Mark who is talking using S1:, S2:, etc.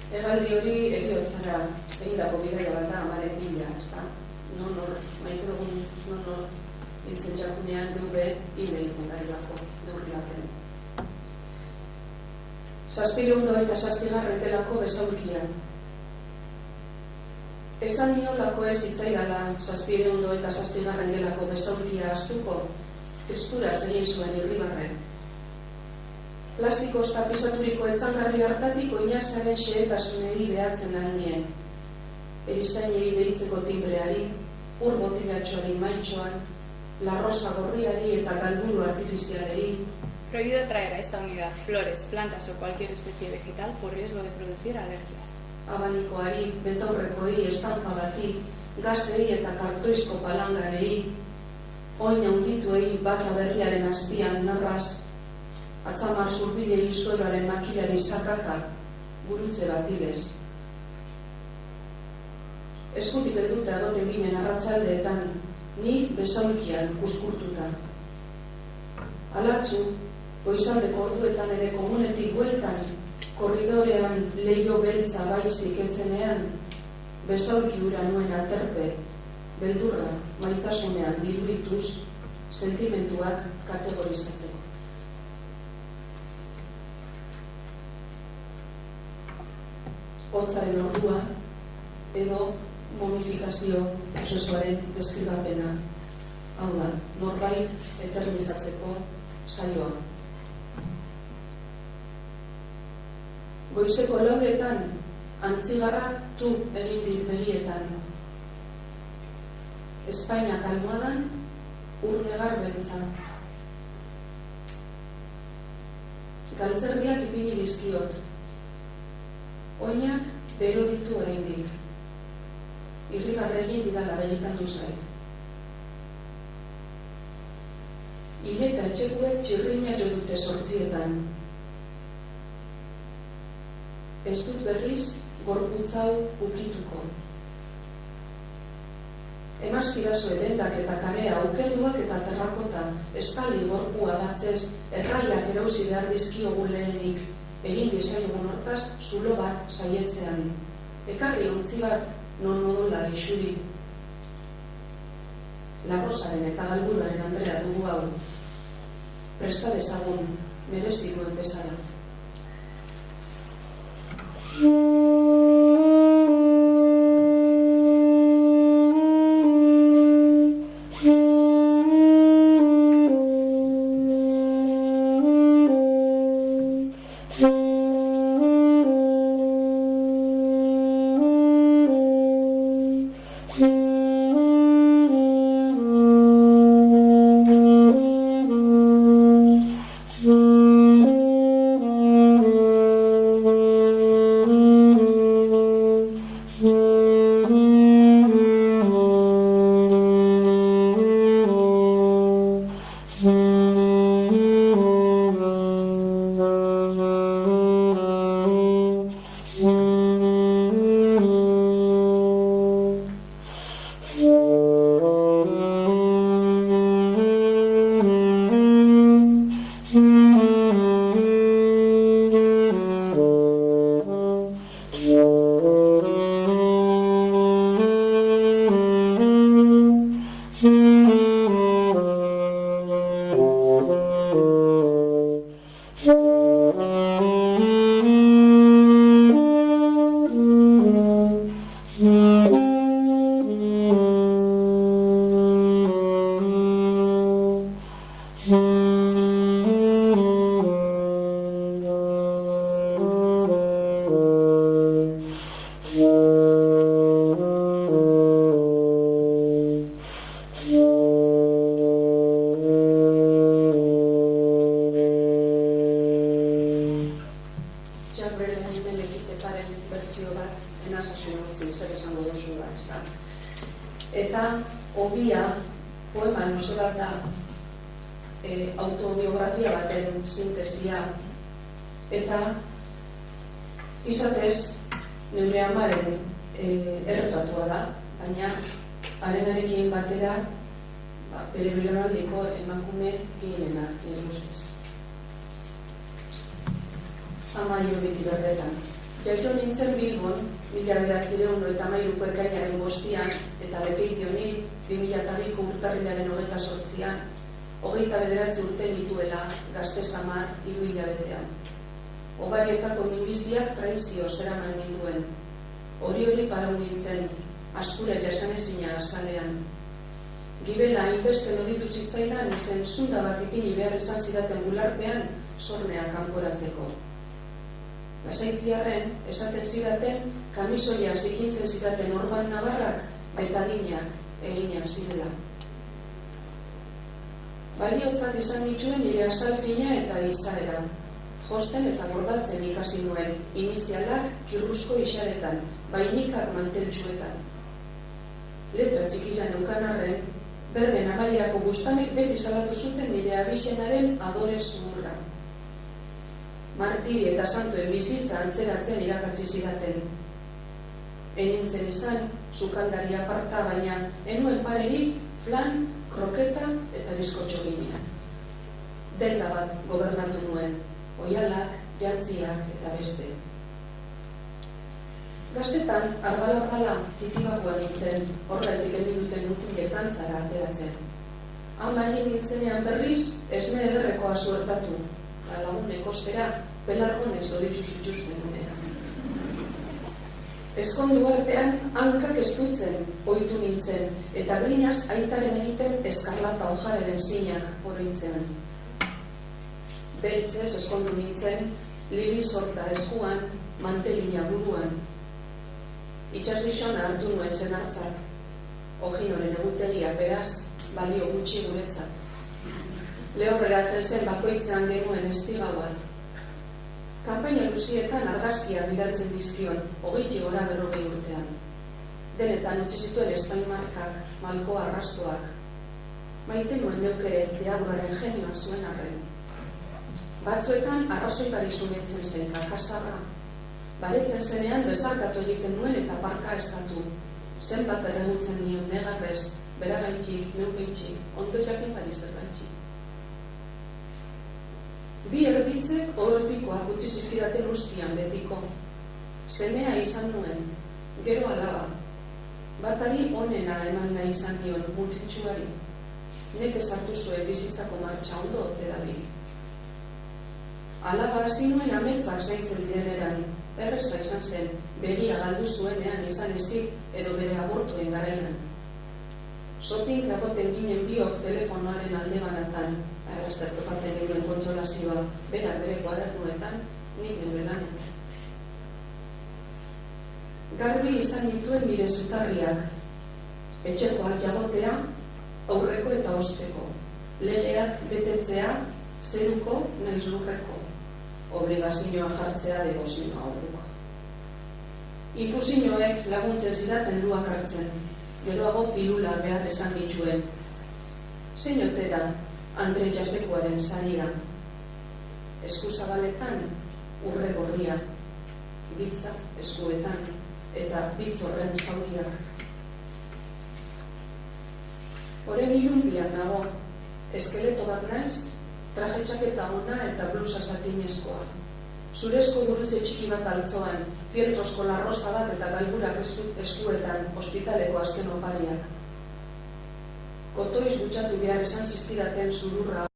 S1: Hegaldi hori heriotzara egindako bidaia bat da, amaren bila, ezta? Non maite dugun, non hiltzen jakunean geure hil egiten darilako, neurri baten. 727. delako besaulkia. Esan niolako ez hitzaidala 727. delako besaulkia astuko, tristuraz egin zuen irribarren. Plastikoz tapizaturiko etzangarri hartatik oinazaren xehetasunei behatzen lanien. Erizainei deitzeko timbreari, ur motilatxoari maitxoan, la rosa gorriari eta galburu artifizialei.
S2: Prohibido traer a esta unidad flores, plantas o cualquier especie vegetal por riesgo de producir alergias.
S1: Abanikoari, betaurrekoei, estampa bati, gazei eta kartoizko palangarei, oina undituei baka berriaren azpian narraz, atzamar zurbilei sueloaren makilari sakaka, gurutze bat bidez. Eskutik helduta egote ginen arratsaldeetan, ni besaulkian kuskurtuta. Alatzu, goizaldeko orduetan ere komunetik bueltan, korridorean leio beltza baizik etzenean, besaulki hura nuen aterpe, beldurra, maitasunean diruituz, sentimentuak kategorizatzeko. Hotzaren ordua, edo momifikazio prozesuaren deskribapena. Hau da, norbait eternizatzeko saioa. Goizeko lauretan, antzigarrak tu egin dit begietan. Espainak almohadan, urnegar beltza. Galtzerdiak ipini dizkiot. Oinak bero ditu oraindik. Irribarregin didala begitan duzai. Ile eta etxekuek txirrina jo dute 8etan. Ez dut berriz gorputzau ukituko. Emaskidazo edendak eta karea aukeluak eta terrakota, espali gorpua batzez, erraiak erauzi behar dizkiogu lehenik, egin dizaiogun hortaz, zulo bat saietzean. Ekarri ontzi bat, non modula isuri. Larrosaren eta galburaren Andrea dugu hau. Presta dezagun, merezikoen bezala. ezta. Eta Obia poeman oso bat da autobiografia baten sintesia, eta izatez neure amaren erretratua da, baina harenarekin batera bere belaunaldiko emakume ginena nire ustez. Ama beti berbetan. Jaio nintzen Bilbon, 1993ko ekainaren 5 eta Lekeitionik 2002ko urtarrilaren 28an, 29 urte nituela gazte samar 3 hilabetean. Obarietako minbiziak traizio zeraman ninduen. Hori parau nintzen, askura jasanezina azalean. Gibela hainbeste loditu zitzaidan izen zunda bat ipini behar izan zidaten bularpean sornea kanporatzeko. Lasaitziarren, esaten zidaten, kamisoia zikintzen zidaten Orban Navarrak betalinak eginak zirela. Baliotzat izan dituen nire azalpina eta izaera. Josten eta bordatzen ikasi nuen, inizialak kirruzko isaretan, bainikak manteltsuetan. Letra txikizan eukan arren, berben amaiako bustanek beti salatu zuten nire abisenaren adore zumurra. Martiri eta santoen bizitza antzeratzen irakatzi zidaten. Enintzen izan, sukaldari aparta, baina enuen parerik, flan, kroketa eta bizkotxo ginean. Denda bat gobernatu nuen, oialak, jantziak eta beste. Gaztetan, arbala titibakoa nintzen, horretik egin duten mutilek antzara ateratzen. Han egin nintzenean berriz, esne ederrekoa zuertatu. Lagunek ostera, belargonek zoritxu zutxuzten duena. Eskondu artean, hankak estutzen, ohitu nintzen, eta grinaz aitaren egiten eskarlata hojararen zinak oroitzean. Beltzez eskondu nintzen, libi sorta eskuan, mantelina buruan. Itxasdixona hartu nuen zen hartzak. Ojinoren egutegia beraz, balio gutxi guretzat. Lehorreratzen zen bakoitzean genuen estigauan. Kanpaina luzietan argazkia bidaltzen dizkion, 20 gora 40 urtean. Denetan utzi zituen espainmarkak, malko arrastoak. Maite nuen neukere beaguraren genioa zuen arren. Batzuetan arrazoikari zumetzen zen kakasarra. Baretzen zenean bezarkatu egiten nuen eta parka eskatu. Zenbat erregutzen nion negarrez, beragaitxik, neupeitxik, ondo jakin baliz dergaitxik. Bi erditzek odolpikoak utzi zizkidaten ustian betiko. Semea izan nuen, gero alaba. Batari onena eman nahi izan dion multitxuari. Nek esartu zuen bizitzako martxa ondo ote dabil. Alaba hasi nuen ametzak zaintzen direneran. Erreza izan zen, begia galdu zuenean izan ezik edo bere abortuen garaian. Sotin kragoten ginen biok telefonoaren alde banatan. Errazter topatzen genuen kontsolazioa, berak bere kuadernuetan, nik nire lanen. Garbi izan dituen nire zutarriak, etxekoak jagotea, aurreko eta osteko, legeak betetzea, zeruko nahiz lurreko, obligazioa jartzea degozioa aurreko. Ipusinoek laguntzen zidaten luak hartzen, geroago pilula behar esan dituen. Zein ote da Andre Jasekoaren saria, eskuzabaletan urre gorria, bitza eskuetan eta bitz horren zauriak. Horen ilunpian dago, eskeleto bat naiz, traje txaketa ona eta blusa satinezkoa. Zurezko gurutze txiki bat altzoan, fieltrosko larroza bat eta galburak eskuetan ospitaleko azken opariak. Kotoiz gutxatu behar esan zizkidaten zururra